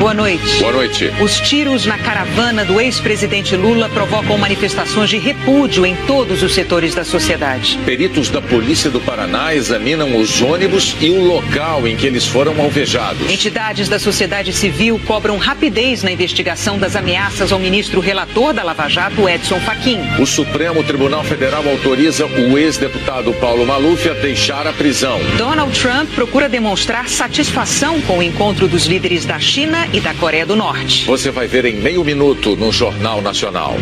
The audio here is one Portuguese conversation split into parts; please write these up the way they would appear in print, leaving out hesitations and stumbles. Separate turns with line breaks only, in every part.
Boa noite.
Boa noite.
Os tiros na caravana do ex-presidente Lula provocam manifestações de repúdio em todos os setores da sociedade.
Peritos da Polícia do Paraná examinam os ônibus e o local em que eles foram alvejados.
Entidades da sociedade civil cobram rapidez na investigação das ameaças ao ministro relator da Lava Jato, Edson Fachin.
O Supremo Tribunal Federal autoriza o ex-deputado Paulo Maluf a deixar a prisão.
Donald Trump procura demonstrar satisfação com o encontro dos líderes da China e da Coreia do Norte.
Você vai ver em meio minuto no Jornal Nacional.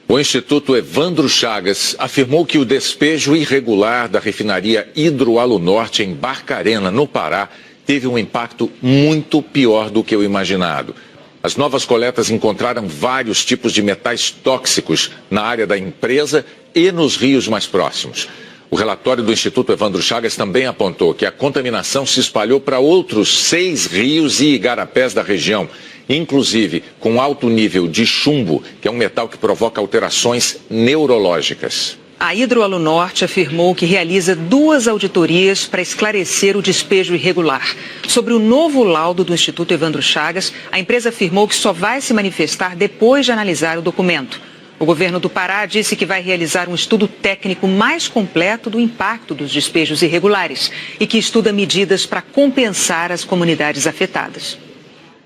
O Instituto Evandro Chagas afirmou que o despejo irregular da refinaria Hidroalunorte em Barcarena, no Pará, teve um impacto muito pior do que o imaginado. As novas coletas encontraram vários tipos de metais tóxicos na área da empresa e nos rios mais próximos. O relatório do Instituto Evandro Chagas também apontou que a contaminação se espalhou para outros 6 rios e igarapés da região, inclusive com alto nível de chumbo, que é um metal que provoca alterações neurológicas.
A Hidroalunorte afirmou que realiza 2 auditorias para esclarecer o despejo irregular. Sobre o novo laudo do Instituto Evandro Chagas, a empresa afirmou que só vai se manifestar depois de analisar o documento. O governo do Pará disse que vai realizar um estudo técnico mais completo do impacto dos despejos irregulares e que estuda medidas para compensar as comunidades afetadas.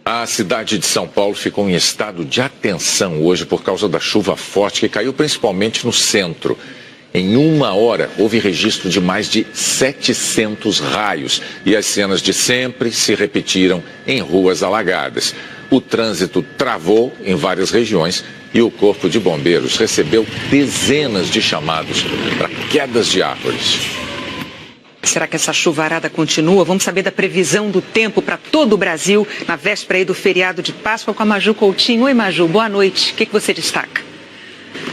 A cidade de São Paulo ficou em estado de atenção hoje por causa da chuva forte que caiu principalmente no centro. Em 1 hora, houve registro de mais de 700 raios e as cenas de sempre se repetiram em ruas alagadas. O trânsito travou em várias regiões e o Corpo de Bombeiros recebeu dezenas de chamados para quedas de árvores.
Será que essa chuvarada continua? Vamos saber da previsão do tempo para todo o Brasil na véspera aí do feriado de Páscoa com a Maju Coutinho. Oi, Maju, boa noite. O que você destaca?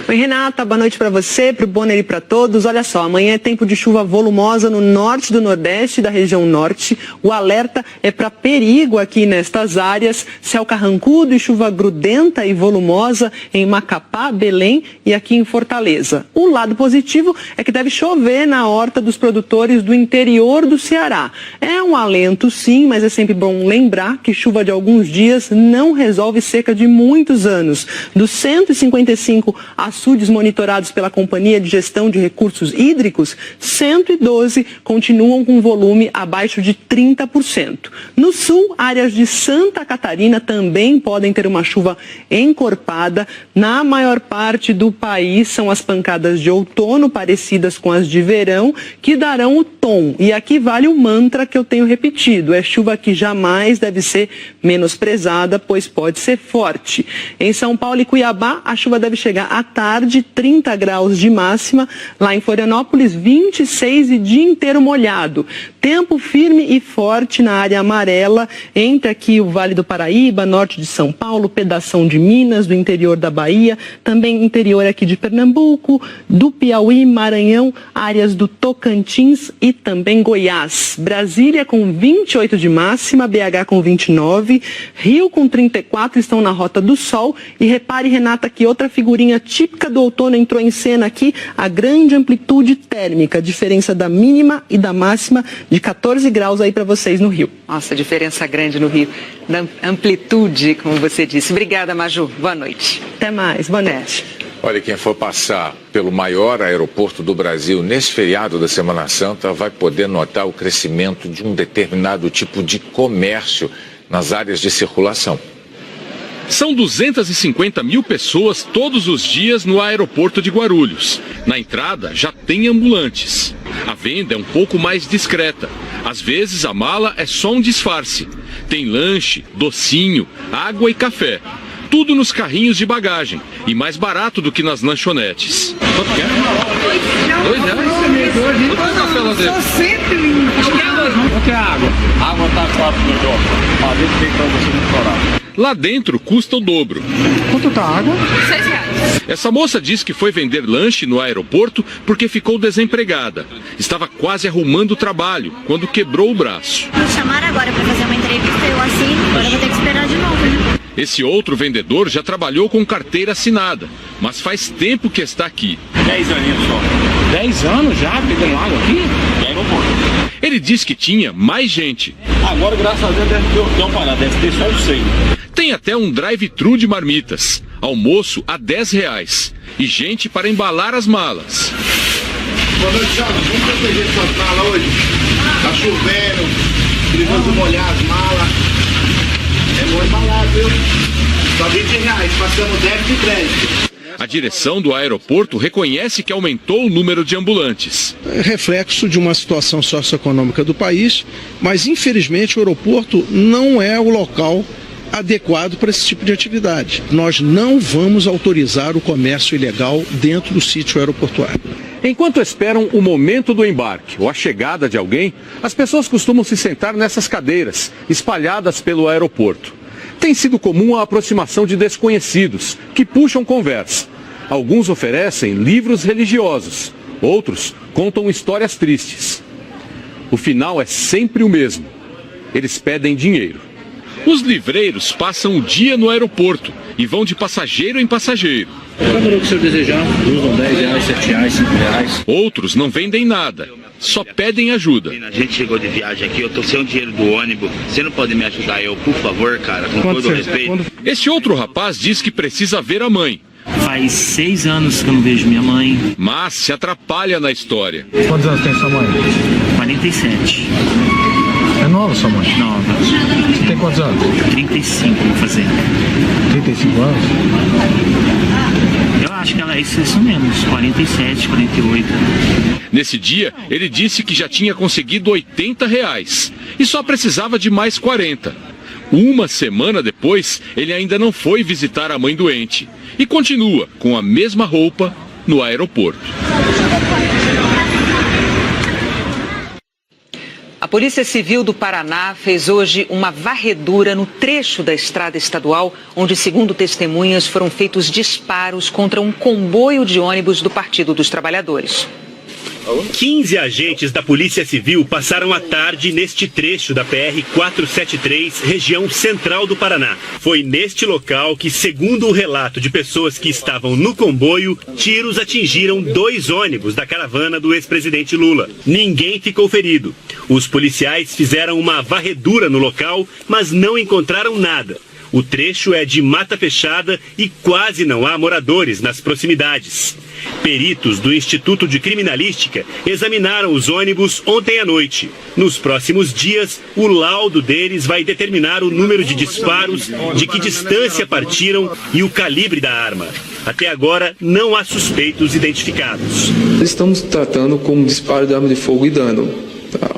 Oi, Renata, boa noite para você, para o Bonner e para todos. Olha só, amanhã é tempo de chuva volumosa no norte do Nordeste, da região norte. O alerta é para perigo aqui nestas áreas, céu carrancudo e chuva grudenta e volumosa em Macapá, Belém e aqui em Fortaleza. O lado positivo é que deve chover na horta dos produtores do interior do Ceará. É um alento sim, mas é sempre bom lembrar que chuva de alguns dias não resolve seca de muitos anos. Dos 155 açudes monitorados pela Companhia de Gestão de Recursos Hídricos, 112 continuam com volume abaixo de 30%. No sul, áreas de Santa Catarina também podem ter uma chuva encorpada. Na maior parte do país, são as pancadas de outono parecidas com as de verão que darão o tom. E aqui vale o mantra que eu tenho repetido: é chuva que jamais deve ser menosprezada, pois pode ser forte. Em São Paulo e Cuiabá, a chuva deve chegar à tarde, 30 graus de máxima. Lá em Florianópolis, 26 e dia inteiro molhado. Tempo firme e forte na área amarela, entre aqui o Vale do Paraíba, norte de São Paulo, pedação de Minas, do interior da Bahia, também interior aqui de Pernambuco, do Piauí, Maranhão, áreas do Tocantins e também Goiás. Brasília com 28 de máxima, BH com 29, Rio com 34 estão na Rota do Sol. E repare, Renata, que outra figurinha típica do outono entrou em cena aqui, a grande amplitude térmica, diferença da mínima e da máxima de 14 graus aí para vocês no Rio.
Nossa, diferença grande no Rio, da amplitude, como você disse. Obrigada, Maju. Boa noite.
Até mais. Boa noite.
Olha, quem for passar pelo maior aeroporto do Brasil nesse feriado da Semana Santa vai poder notar o crescimento de um determinado tipo de comércio nas áreas de circulação.
São 250 mil pessoas todos os dias no aeroporto de Guarulhos. Na entrada já tem ambulantes. A venda é um pouco mais discreta. Às vezes a mala é só um disfarce. Tem lanche, docinho, água e café. Tudo nos carrinhos de bagagem e mais barato do que nas lanchonetes. Quanto que é? R$2? Quanto é o café lá dentro? Só 120. Quanto é a água? A água tá 4 mil dólares. A dentro tem pra você monitorar. Lá dentro custa o dobro.
Quanto tá a água?
R$6. Essa moça disse que foi vender lanche no aeroporto porque ficou desempregada. Estava quase arrumando o trabalho quando quebrou o braço.
Me chamaram agora para fazer uma entrevista, eu assino, agora eu vou ter que esperar de novo, né?
Esse outro vendedor já trabalhou com carteira assinada, mas faz tempo que está aqui.
10 aninhos só.
10 anos já pegando água aqui?
aeroporto.
Ele diz que tinha mais gente.
Agora, graças a Deus, deve ter só 100.
Tem até um drive-thru de marmitas, almoço a R$10 e gente para embalar as malas.
Boa noite, Thiago. Vamos proteger suas malas hoje? Tá chovendo, precisamos molhar as malas. É bom embalar, viu? Só R$20, passamos débito e crédito.
A direção do aeroporto reconhece que aumentou o número de ambulantes.
É reflexo de uma situação socioeconômica do país, mas infelizmente o aeroporto não é o local adequado para esse tipo de atividade. Nós não vamos autorizar o comércio ilegal dentro do sítio aeroportuário.
Enquanto esperam o momento do embarque ou a chegada de alguém, as pessoas costumam se sentar nessas cadeiras, espalhadas pelo aeroporto. Tem sido comum a aproximação de desconhecidos, que puxam conversa. Alguns oferecem livros religiosos, outros contam histórias tristes. O final é sempre o mesmo. Eles pedem dinheiro.
Os livreiros passam o dia no aeroporto e vão de passageiro em passageiro.
Qual valor que o senhor desejar? Usam R$10, R$7, R$5.
Outros não vendem nada, só pedem ajuda.
A gente chegou de viagem aqui, eu tô sem o dinheiro do ônibus. Você não pode me ajudar, por favor, cara, com todo o respeito.
Este outro rapaz diz que precisa ver a mãe.
Faz 6 anos que eu não vejo minha mãe.
Mas se atrapalha na história.
Quantos anos tem sua mãe?
47.
É nova sua mãe?
Nova.
Você tem quantos anos?
35, vou fazer.
35 anos?
Eu acho que ela é isso mesmo, 47, 48.
Nesse dia, ele disse que já tinha conseguido R$80 e só precisava de mais 40. Uma semana depois, ele ainda não foi visitar a mãe doente e continua com a mesma roupa no aeroporto.
A Polícia Civil do Paraná fez hoje uma varredura no trecho da estrada estadual, onde, segundo testemunhas, foram feitos disparos contra um comboio de ônibus do Partido dos Trabalhadores.
15 agentes da Polícia Civil passaram a tarde neste trecho da PR-473, região central do Paraná. Foi neste local que, segundo o relato de pessoas que estavam no comboio, tiros atingiram 2 ônibus da caravana do ex-presidente Lula. Ninguém ficou ferido. Os policiais fizeram uma varredura no local, mas não encontraram nada. O trecho é de mata fechada e quase não há moradores nas proximidades. Peritos do Instituto de Criminalística examinaram os ônibus ontem à noite. Nos próximos dias, o laudo deles vai determinar o número de disparos, de que distância partiram e o calibre da arma. Até agora, não há suspeitos identificados.
Estamos tratando como disparo de arma de fogo e dano.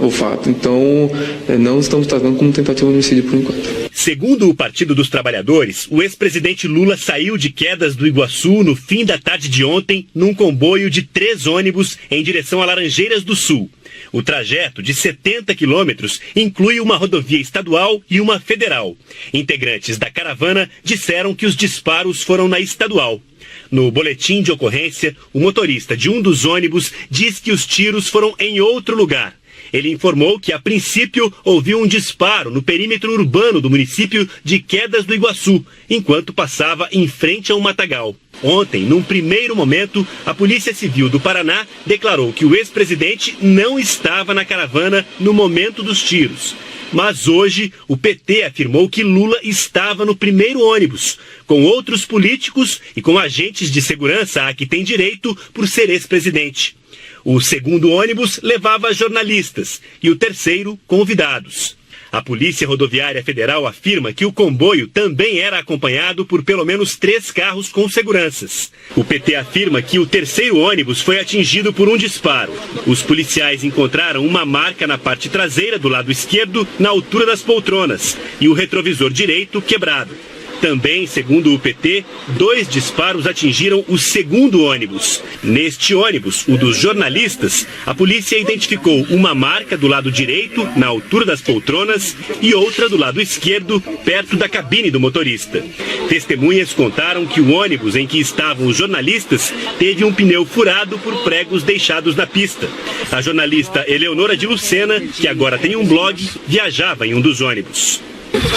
O fato. Então, não estamos tratando como tentativa de homicídio por enquanto.
Segundo o Partido dos Trabalhadores, o ex-presidente Lula saiu de Quedas do Iguaçu no fim da tarde de ontem num comboio de 3 ônibus em direção a Laranjeiras do Sul. O trajeto, de 70 quilômetros, inclui uma rodovia estadual e uma federal. Integrantes da caravana disseram que os disparos foram na estadual. No boletim de ocorrência, o motorista de um dos ônibus diz que os tiros foram em outro lugar. Ele informou que, a princípio, ouviu um disparo no perímetro urbano do município de Quedas do Iguaçu, enquanto passava em frente a um matagal. Ontem, num primeiro momento, a Polícia Civil do Paraná declarou que o ex-presidente não estava na caravana no momento dos tiros. Mas hoje, o PT afirmou que Lula estava no primeiro ônibus, com outros políticos e com agentes de segurança a que tem direito por ser ex-presidente. O segundo ônibus levava jornalistas e o terceiro, convidados. A Polícia Rodoviária Federal afirma que o comboio também era acompanhado por pelo menos 3 carros com seguranças. O PT afirma que o terceiro ônibus foi atingido por um disparo. Os policiais encontraram uma marca na parte traseira do lado esquerdo, na altura das poltronas, e o retrovisor direito quebrado. Também, segundo o PT, 2 disparos atingiram o segundo ônibus. Neste ônibus, o dos jornalistas, a polícia identificou uma marca do lado direito, na altura das poltronas, e outra do lado esquerdo, perto da cabine do motorista. Testemunhas contaram que o ônibus em que estavam os jornalistas teve um pneu furado por pregos deixados na pista. A jornalista Eleonora de Lucena, que agora tem um blog, viajava em um dos ônibus.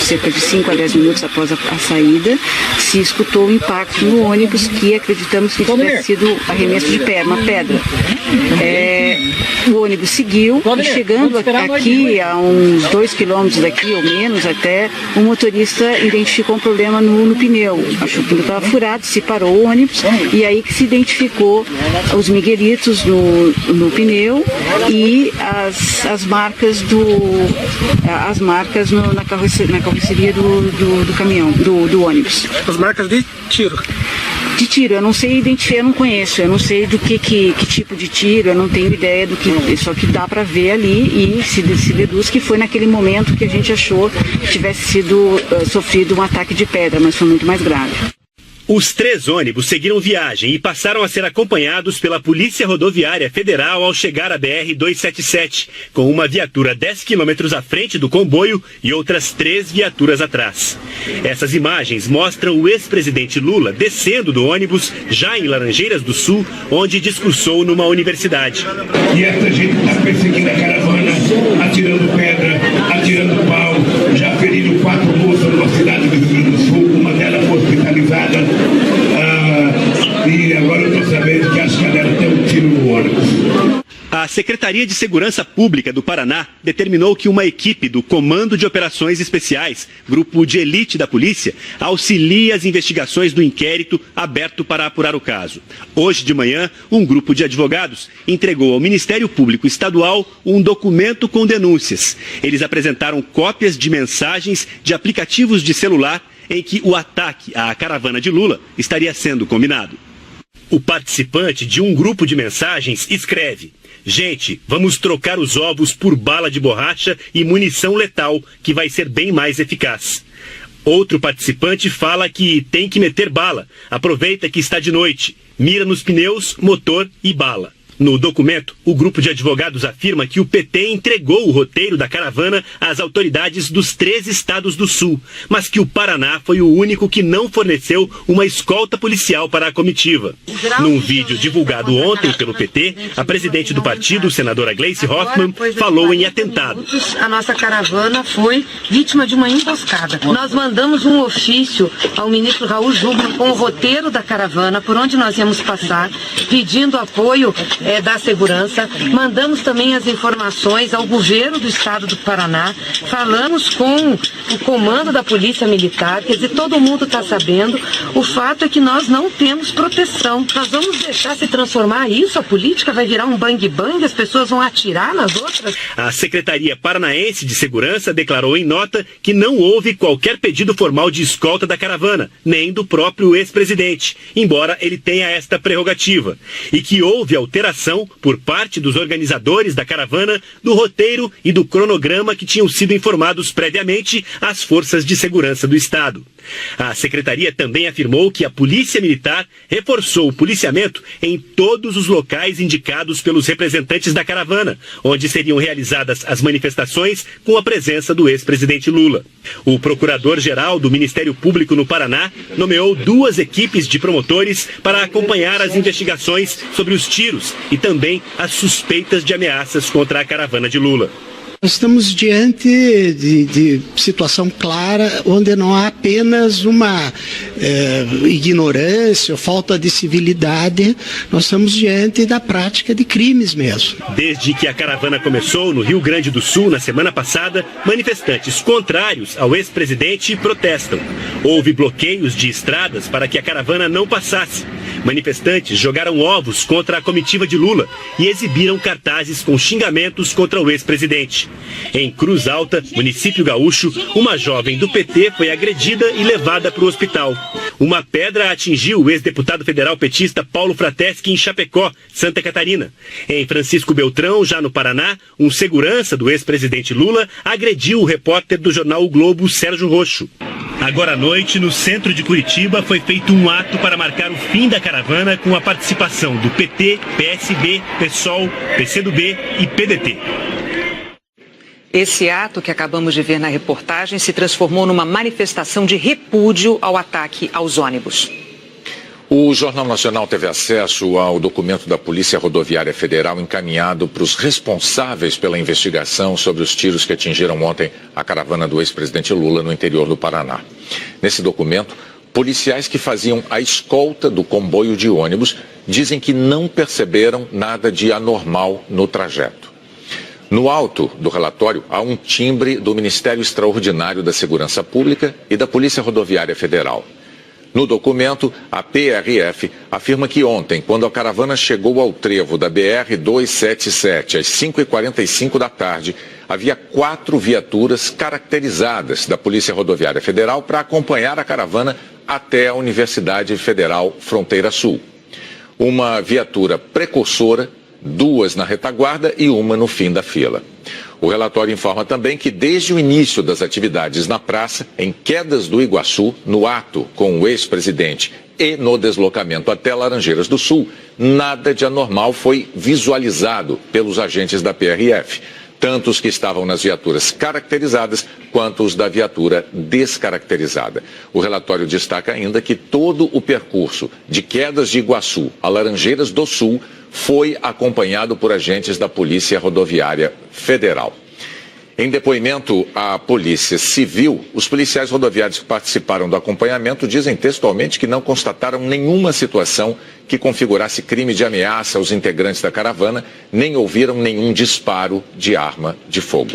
Cerca de 5 a 10 minutos após a saída, se escutou o impacto no ônibus, que acreditamos que tivesse sido arremesso de uma pedra. O ônibus seguiu e, chegando aqui a uns 2 quilômetros daqui ou menos até, o motorista identificou um problema no pneu. Achou que o pneu estava furado, se parou o ônibus e aí que se identificou os miguelitos no pneu e as marcas na carroceria do caminhão, do ônibus.
As marcas de tiro?
De tiro, eu não sei identificar, eu não conheço, eu não sei do que tipo de tiro, eu não tenho ideia do que, só que dá para ver ali e se deduz que foi naquele momento que a gente achou que tivesse sido sofrido um ataque de pedra, mas foi muito mais grave.
Os 3 ônibus seguiram viagem e passaram a ser acompanhados pela Polícia Rodoviária Federal ao chegar à BR-277, com uma viatura 10 quilômetros à frente do comboio e outras 3 viaturas atrás. Essas imagens mostram o ex-presidente Lula descendo do ônibus, já em Laranjeiras do Sul, onde discursou numa universidade.
E essa gente está perseguindo a caravana, atirando pedra, atirando pau, já feriram 4 moças numa cidade do Rio Grande do Sul, uma delas foi hospitalizada. E agora eu estou sabendo que as cadelas têm um tiro no ônibus.
A Secretaria de Segurança Pública do Paraná determinou que uma equipe do Comando de Operações Especiais, grupo de elite da polícia, auxilie as investigações do inquérito aberto para apurar o caso. Hoje de manhã, um grupo de advogados entregou ao Ministério Público Estadual um documento com denúncias. Eles apresentaram cópias de mensagens de aplicativos de celular em que o ataque à caravana de Lula estaria sendo combinado. O participante de um grupo de mensagens escreve: gente, vamos trocar os ovos por bala de borracha e munição letal, que vai ser bem mais eficaz. Outro participante fala que tem que meter bala, aproveita que está de noite, mira nos pneus, motor e bala. No documento, o grupo de advogados afirma que o PT entregou o roteiro da caravana às autoridades dos 3 estados do Sul, mas que o Paraná foi o único que não forneceu uma escolta policial para a comitiva. Num vídeo divulgado ontem pelo PT, a presidente do partido, senadora Gleice Hoffmann, falou em atentado.
A nossa caravana foi vítima de uma emboscada. Nós mandamos um ofício ao ministro Raul Jungmann com o roteiro da caravana, por onde nós íamos passar, pedindo apoio da segurança, mandamos também as informações ao governo do estado do Paraná, falamos com o comando da Polícia Militar, quer dizer, todo mundo está sabendo. O fato é que nós não temos proteção. Nós vamos deixar se transformar isso? A política vai virar um bang-bang? As pessoas vão atirar nas outras?
A Secretaria Paranaense de Segurança declarou em nota que não houve qualquer pedido formal de escolta da caravana, nem do próprio ex-presidente, embora ele tenha esta prerrogativa, e que houve alteração por parte dos organizadores da caravana do roteiro e do cronograma que tinham sido informados previamente às forças de segurança do Estado. A secretaria também afirmou que a Polícia Militar reforçou o policiamento em todos os locais indicados pelos representantes da caravana, onde seriam realizadas as manifestações com a presença do ex-presidente Lula. O procurador-geral do Ministério Público no Paraná nomeou 2 equipes de promotores para acompanhar as investigações sobre os tiros e também as suspeitas de ameaças contra a caravana de Lula.
Nós estamos diante de situação clara, onde não há apenas uma ignorância ou falta de civilidade, nós estamos diante da prática de crimes mesmo.
Desde que a caravana começou no Rio Grande do Sul na semana passada, manifestantes contrários ao ex-presidente protestam. Houve bloqueios de estradas para que a caravana não passasse. Manifestantes jogaram ovos contra a comitiva de Lula e exibiram cartazes com xingamentos contra o ex-presidente. Em Cruz Alta, município gaúcho, uma jovem do PT foi agredida e levada para o hospital. Uma pedra atingiu o ex-deputado federal petista Paulo Frateschi em Chapecó, Santa Catarina. Em Francisco Beltrão, já no Paraná, um segurança do ex-presidente Lula agrediu o repórter do jornal O Globo, Sérgio Roxo. Agora à noite, no centro de Curitiba, foi feito um ato para marcar o fim da caravana com a participação do PT, PSB, PSOL, PCdoB e PDT.
Esse ato que acabamos de ver na reportagem se transformou numa manifestação de repúdio ao ataque aos ônibus.
O Jornal Nacional teve acesso ao documento da Polícia Rodoviária Federal encaminhado para os responsáveis pela investigação sobre os tiros que atingiram ontem a caravana do ex-presidente Lula no interior do Paraná. Nesse documento, policiais que faziam a escolta do comboio de ônibus dizem que não perceberam nada de anormal no trajeto. No alto do relatório, há um timbre do Ministério Extraordinário da Segurança Pública e da Polícia Rodoviária Federal. No documento, a PRF afirma que ontem, quando a caravana chegou ao trevo da BR-277, às 5h45 da tarde, havia 4 viaturas caracterizadas da Polícia Rodoviária Federal para acompanhar a caravana até a Universidade Federal Fronteira Sul. Uma viatura precursora, 2 na retaguarda e 1 no fim da fila. O relatório informa também que desde o início das atividades na praça, em Quedas do Iguaçu, no ato com o ex-presidente e no deslocamento até Laranjeiras do Sul, nada de anormal foi visualizado pelos agentes da PRF, tanto os que estavam nas viaturas caracterizadas quanto os da viatura descaracterizada. O relatório destaca ainda que todo o percurso de Quedas de Iguaçu a Laranjeiras do Sul foi acompanhado por agentes da Polícia Rodoviária Federal. Em depoimento à Polícia Civil, os policiais rodoviários que participaram do acompanhamento dizem textualmente que não constataram nenhuma situação que configurasse crime de ameaça aos integrantes da caravana, nem ouviram nenhum disparo de arma de fogo.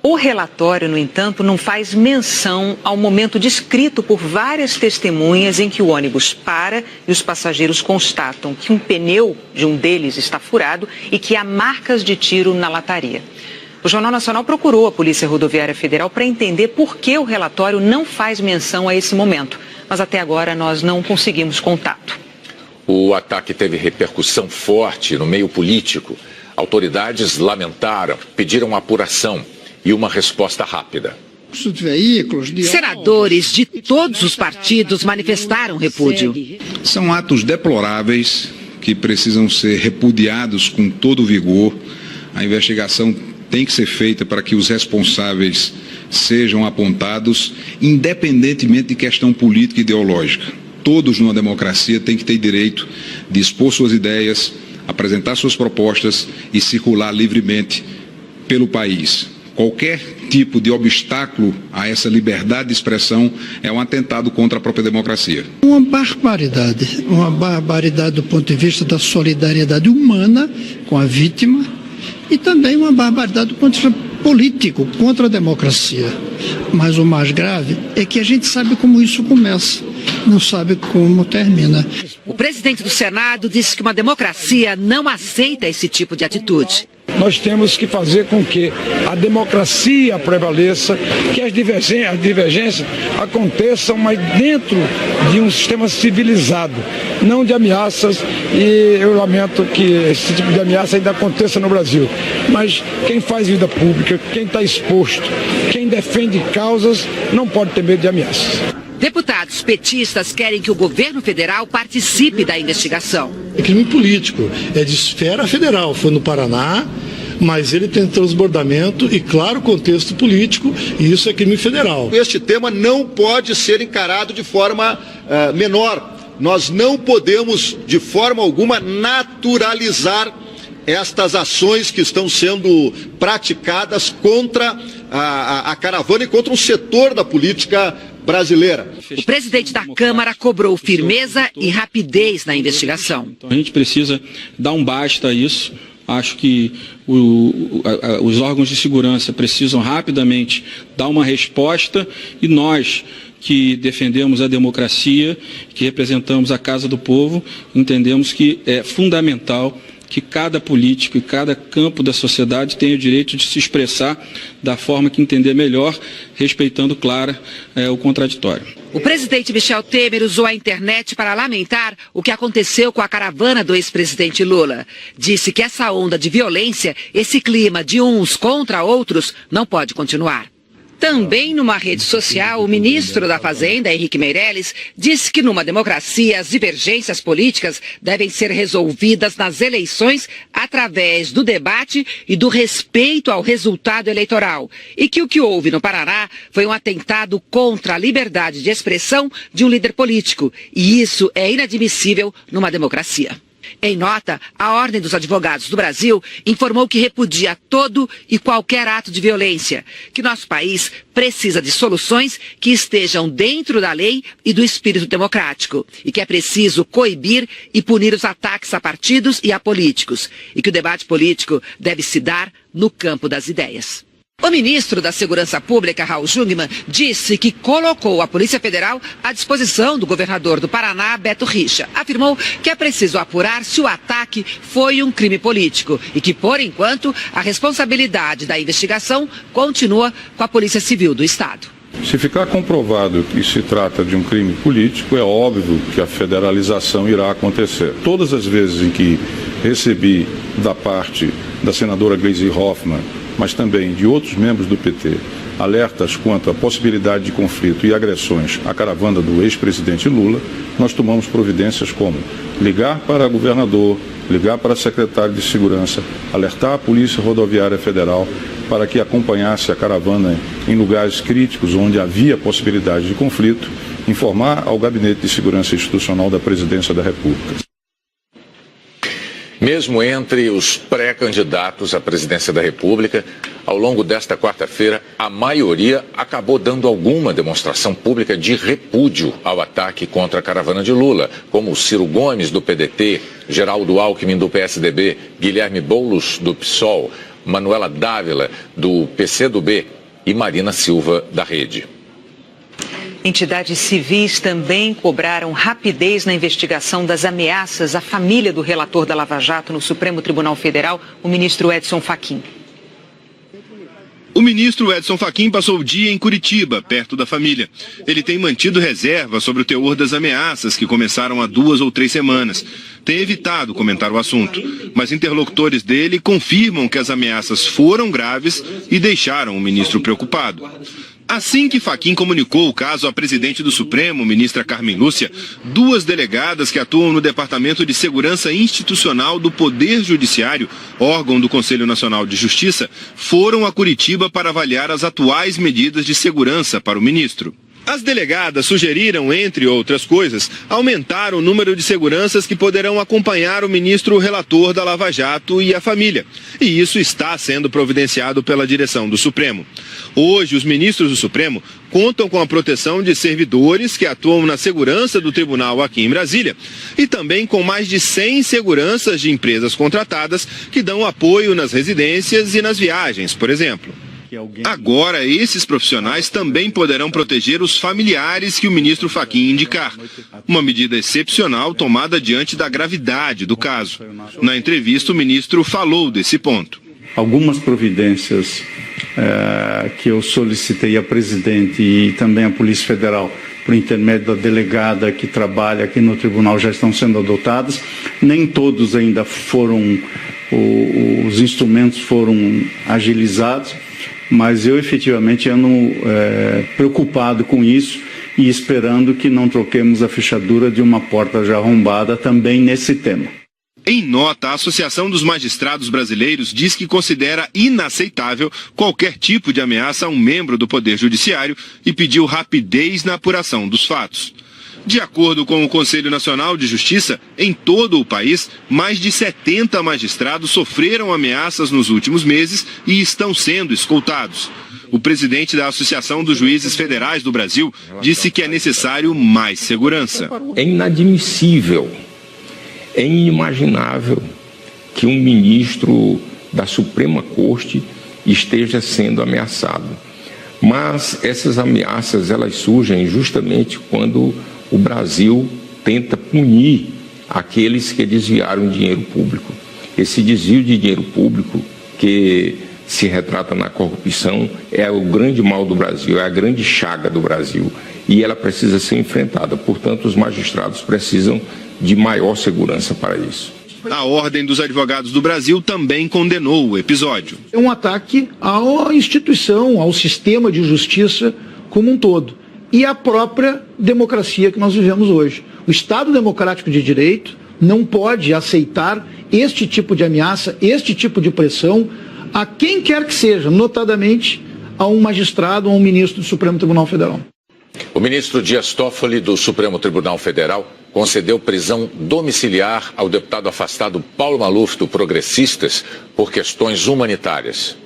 O relatório, no entanto, não faz menção ao momento descrito por várias testemunhas em que o ônibus para e os passageiros constatam que um pneu de um deles está furado e que há marcas de tiro na lataria. O Jornal Nacional procurou a Polícia Rodoviária Federal para entender por que o relatório não faz menção a esse momento, mas até agora nós não conseguimos contato.
O ataque teve repercussão forte no meio político. Autoridades lamentaram, pediram apuração e uma resposta rápida.
Senadores de todos os partidos manifestaram repúdio.
São atos deploráveis que precisam ser repudiados com todo vigor. A investigação tem que ser feita para que os responsáveis sejam apontados, independentemente de questão política e ideológica. Todos numa democracia têm que ter direito de expor suas ideias, apresentar suas propostas e circular livremente pelo país. Qualquer tipo de obstáculo a essa liberdade de expressão é um atentado contra a própria democracia.
Uma barbaridade do ponto de vista da solidariedade humana com a vítima e também uma barbaridade do ponto de vista político contra a democracia. Mas o mais grave é que a gente sabe como isso começa, não sabe como termina.
O presidente do Senado disse que uma democracia não aceita esse tipo de atitude.
Nós temos que fazer com que a democracia prevaleça, que as divergências aconteçam, mas dentro de um sistema civilizado, não de ameaças, e eu lamento que esse tipo de ameaça ainda aconteça no Brasil. Mas quem faz vida pública, quem está exposto, quem defende causas, não pode ter medo de ameaças.
Deputados petistas querem que o governo federal participe da investigação.
É crime político, é de esfera federal, foi no Paraná, mas ele tem transbordamento e, claro, contexto político, e isso é crime federal.
Este tema não pode ser encarado de forma menor. Nós não podemos, de forma alguma, naturalizar estas ações que estão sendo praticadas contra a caravana e contra um setor da política brasileira.
O presidente da Câmara cobrou firmeza e rapidez na investigação.
Então a gente precisa dar um basta a isso. Acho que os órgãos de segurança precisam rapidamente dar uma resposta e nós que defendemos a democracia, que representamos a Casa do Povo, entendemos que é fundamental que cada político e cada campo da sociedade tenha o direito de se expressar da forma que entender melhor, respeitando, claro, o contraditório.
O presidente Michel Temer usou a internet para lamentar o que aconteceu com a caravana do ex-presidente Lula. Disse que essa onda de violência, esse clima de uns contra outros, não pode continuar. Também numa rede social, o ministro da Fazenda, Henrique Meirelles, disse que numa democracia as divergências políticas devem ser resolvidas nas eleições através do debate e do respeito ao resultado eleitoral. E que o que houve no Paraná foi um atentado contra a liberdade de expressão de um líder político. E isso é inadmissível numa democracia. Em nota, a Ordem dos Advogados do Brasil informou que repudia todo e qualquer ato de violência, que nosso país precisa de soluções que estejam dentro da lei e do espírito democrático, e que é preciso coibir e punir os ataques a partidos e a políticos, e que o debate político deve se dar no campo das ideias. O ministro da Segurança Pública, Raul Jungmann, disse que colocou a Polícia Federal à disposição do governador do Paraná, Beto Richa. Afirmou que é preciso apurar se o ataque foi um crime político e que, por enquanto, a responsabilidade da investigação continua com a Polícia Civil do Estado.
Se ficar comprovado que se trata de um crime político, é óbvio que a federalização irá acontecer. Todas as vezes em que recebi da parte da senadora Gleisi Hoffmann, mas também de outros membros do PT, alertas quanto à possibilidade de conflito e agressões à caravana do ex-presidente Lula, nós tomamos providências como ligar para o governador, ligar para a secretária de Segurança, alertar a Polícia Rodoviária Federal para que acompanhasse a caravana em lugares críticos onde havia possibilidade de conflito, informar ao Gabinete de Segurança Institucional da Presidência da República.
Mesmo entre os pré-candidatos à presidência da República, ao longo desta quarta-feira, a maioria acabou dando alguma demonstração pública de repúdio ao ataque contra a caravana de Lula, como Ciro Gomes, do PDT, Geraldo Alckmin, do PSDB, Guilherme Boulos, do PSOL, Manuela Dávila, do PCdoB e Marina Silva, da Rede.
Entidades civis também cobraram rapidez na investigação das ameaças à família do relator da Lava Jato no Supremo Tribunal Federal, o ministro Edson Fachin.
O ministro Edson Fachin passou o dia em Curitiba, perto da família. Ele tem mantido reserva sobre o teor das ameaças que começaram há 2 ou 3 semanas. Tem evitado comentar o assunto, mas interlocutores dele confirmam que as ameaças foram graves e deixaram o ministro preocupado. Assim que Fachin comunicou o caso à presidente do Supremo, ministra Carmen Lúcia, 2 delegadas que atuam no Departamento de Segurança Institucional do Poder Judiciário, órgão do Conselho Nacional de Justiça, foram a Curitiba para avaliar as atuais medidas de segurança para o ministro. As delegadas sugeriram, entre outras coisas, aumentar o número de seguranças que poderão acompanhar o ministro relator da Lava Jato e a família. E isso está sendo providenciado pela direção do Supremo. Hoje, os ministros do Supremo contam com a proteção de servidores que atuam na segurança do tribunal aqui em Brasília e também com mais de 100 seguranças de empresas contratadas que dão apoio nas residências e nas viagens, por exemplo. Agora, esses profissionais também poderão proteger os familiares que o ministro Fachin indicar. Uma medida excepcional tomada diante da gravidade do caso. Na entrevista, o ministro falou desse ponto.
Algumas providências que eu solicitei à presidente e também à Polícia Federal, por intermédio da delegada que trabalha aqui no tribunal, já estão sendo adotadas. Nem todos ainda foram, os instrumentos foram agilizados. Mas eu efetivamente ando preocupado com isso e esperando que não troquemos a fechadura de uma porta já arrombada também nesse tema.
Em nota, a Associação dos Magistrados Brasileiros diz que considera inaceitável qualquer tipo de ameaça a um membro do Poder Judiciário e pediu rapidez na apuração dos fatos. De acordo com o Conselho Nacional de Justiça, em todo o país, mais de 70 magistrados sofreram ameaças nos últimos meses e estão sendo escoltados. O presidente da Associação dos Juízes Federais do Brasil disse que é necessário mais segurança.
É inadmissível, é inimaginável que um ministro da Suprema Corte esteja sendo ameaçado. Mas essas ameaças, elas surgem justamente quando o Brasil tenta punir aqueles que desviaram dinheiro público. Esse desvio de dinheiro público, que se retrata na corrupção, é o grande mal do Brasil, é a grande chaga do Brasil. E ela precisa ser enfrentada. Portanto, os magistrados precisam de maior segurança para isso.
A Ordem dos Advogados do Brasil também condenou o episódio.
É um ataque à instituição, ao sistema de justiça como um todo e à própria democracia que nós vivemos hoje. O Estado democrático de direito não pode aceitar este tipo de ameaça, este tipo de pressão a quem quer que seja, notadamente a um magistrado ou a um ministro do Supremo Tribunal Federal.
O ministro Dias Toffoli, do Supremo Tribunal Federal, concedeu prisão domiciliar ao deputado afastado Paulo Maluf, do Progressistas, por questões humanitárias.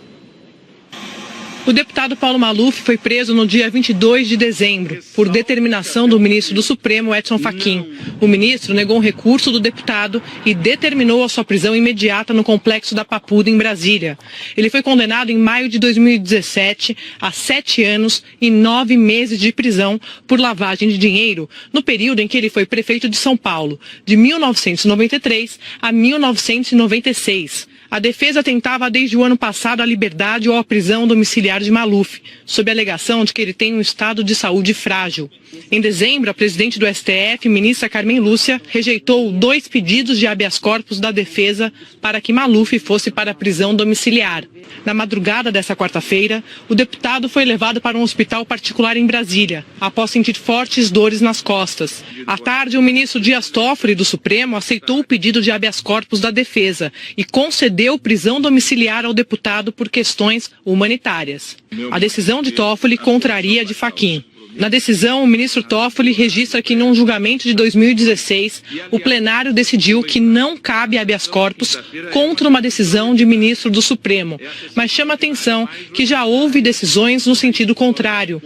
O deputado Paulo Maluf foi preso no dia 22 de dezembro, por determinação do ministro do Supremo, Edson Fachin. O ministro negou um recurso do deputado e determinou a sua prisão imediata no complexo da Papuda, em Brasília. Ele foi condenado em maio de 2017 a 7 anos e 9 meses de prisão por lavagem de dinheiro, no período em que ele foi prefeito de São Paulo, de 1993 a 1996. A defesa tentava desde o ano passado a liberdade ou a prisão domiciliar de Maluf, sob a alegação de que ele tem um estado de saúde frágil. Em dezembro, a presidente do STF, ministra Carmen Lúcia, rejeitou 2 pedidos de habeas corpus da defesa para que Maluf fosse para a prisão domiciliar. Na madrugada dessa quarta-feira, o deputado foi levado para um hospital particular em Brasília, após sentir fortes dores nas costas. À tarde, o ministro Dias Toffoli, do Supremo, aceitou o pedido de habeas corpus da defesa e concedeu prisão domiciliar ao deputado por questões humanitárias. A decisão de Toffoli contraria a de Fachin. Na decisão, o ministro Toffoli registra que, num julgamento de 2016, o plenário decidiu que não cabe habeas corpus contra uma decisão de ministro do Supremo, mas chama a atenção que já houve decisões no sentido contrário.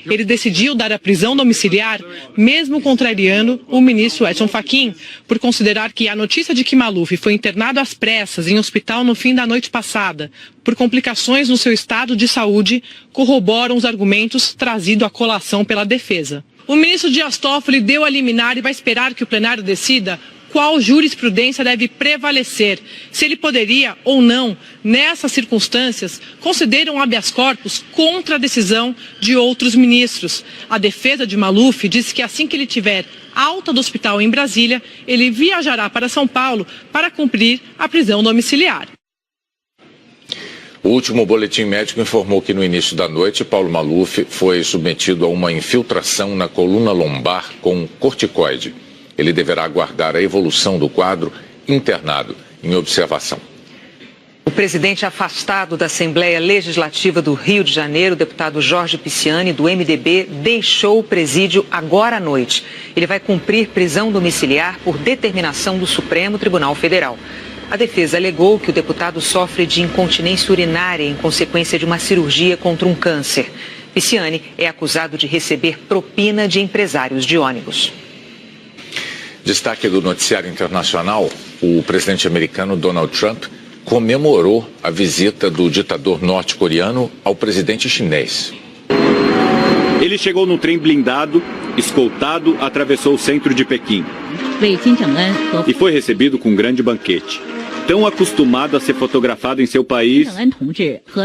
Ele decidiu dar a prisão domiciliar, mesmo contrariando o ministro Edson Fachin, por considerar que a notícia de que Maluf foi internado às pressas em hospital no fim da noite passada, por complicações no seu estado de saúde, corroboram os argumentos trazidos à colação pela defesa. O ministro Dias Toffoli deu a liminar e vai esperar que o plenário decida qual jurisprudência deve prevalecer, se ele poderia ou não, nessas circunstâncias, conceder um habeas corpus contra a decisão de outros ministros. A defesa de Maluf disse que assim que ele tiver alta do hospital em Brasília, ele viajará para São Paulo para cumprir a prisão domiciliar.
O último boletim médico informou que no início da noite, Paulo Maluf foi submetido a uma infiltração na coluna lombar com corticoide. Ele deverá aguardar a evolução do quadro, internado em observação.
O presidente afastado da Assembleia Legislativa do Rio de Janeiro, o deputado Jorge Pisciani, do MDB, deixou o presídio agora à noite. Ele vai cumprir prisão domiciliar por determinação do Supremo Tribunal Federal. A defesa alegou que o deputado sofre de incontinência urinária em consequência de uma cirurgia contra um câncer. Pisciani é acusado de receber propina de empresários de ônibus.
Destaque do noticiário internacional: o presidente americano Donald Trump comemorou a visita do ditador norte-coreano ao presidente chinês.
Ele chegou num trem blindado, escoltado, atravessou o centro de Pequim e foi recebido com um grande banquete. Tão acostumado a ser fotografado em seu país,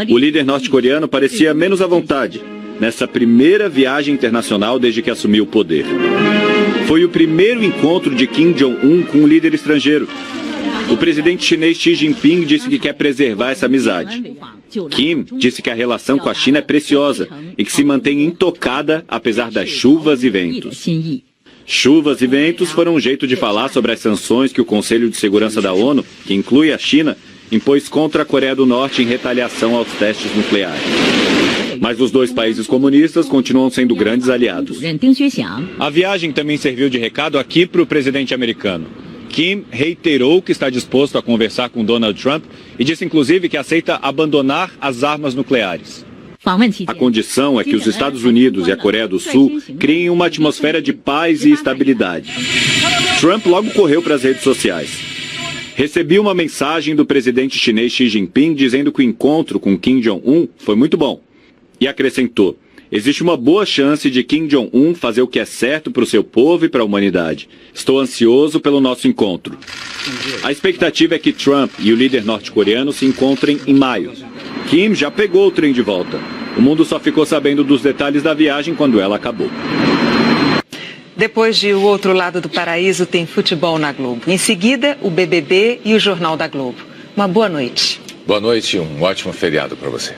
o líder norte-coreano parecia menos à vontade nessa primeira viagem internacional desde que assumiu o poder. Foi o primeiro encontro de Kim Jong-un com um líder estrangeiro. O presidente chinês Xi Jinping disse que quer preservar essa amizade. Kim disse que a relação com a China é preciosa e que se mantém intocada apesar das chuvas e ventos. Chuvas e ventos foram um jeito de falar sobre as sanções que o Conselho de Segurança da ONU, que inclui a China, impôs contra a Coreia do Norte em retaliação aos testes nucleares. Mas os dois países comunistas continuam sendo grandes aliados. A viagem também serviu de recado aqui para o presidente americano. Kim reiterou que está disposto a conversar com Donald Trump e disse inclusive que aceita abandonar as armas nucleares. A condição é que os Estados Unidos e a Coreia do Sul criem uma atmosfera de paz e estabilidade. Trump logo correu para as redes sociais. Recebi uma mensagem do presidente chinês Xi Jinping dizendo que o encontro com Kim Jong-un foi muito bom. E acrescentou: existe uma boa chance de Kim Jong-un fazer o que é certo para o seu povo e para a humanidade. Estou ansioso pelo nosso encontro. A expectativa é que Trump e o líder norte-coreano se encontrem em maio. Kim já pegou o trem de volta. O mundo só ficou sabendo dos detalhes da viagem quando ela acabou.
Depois de O Outro Lado do Paraíso, tem futebol na Globo. Em seguida, o BBB e o Jornal da Globo. Uma boa noite.
Boa noite e um ótimo feriado para você.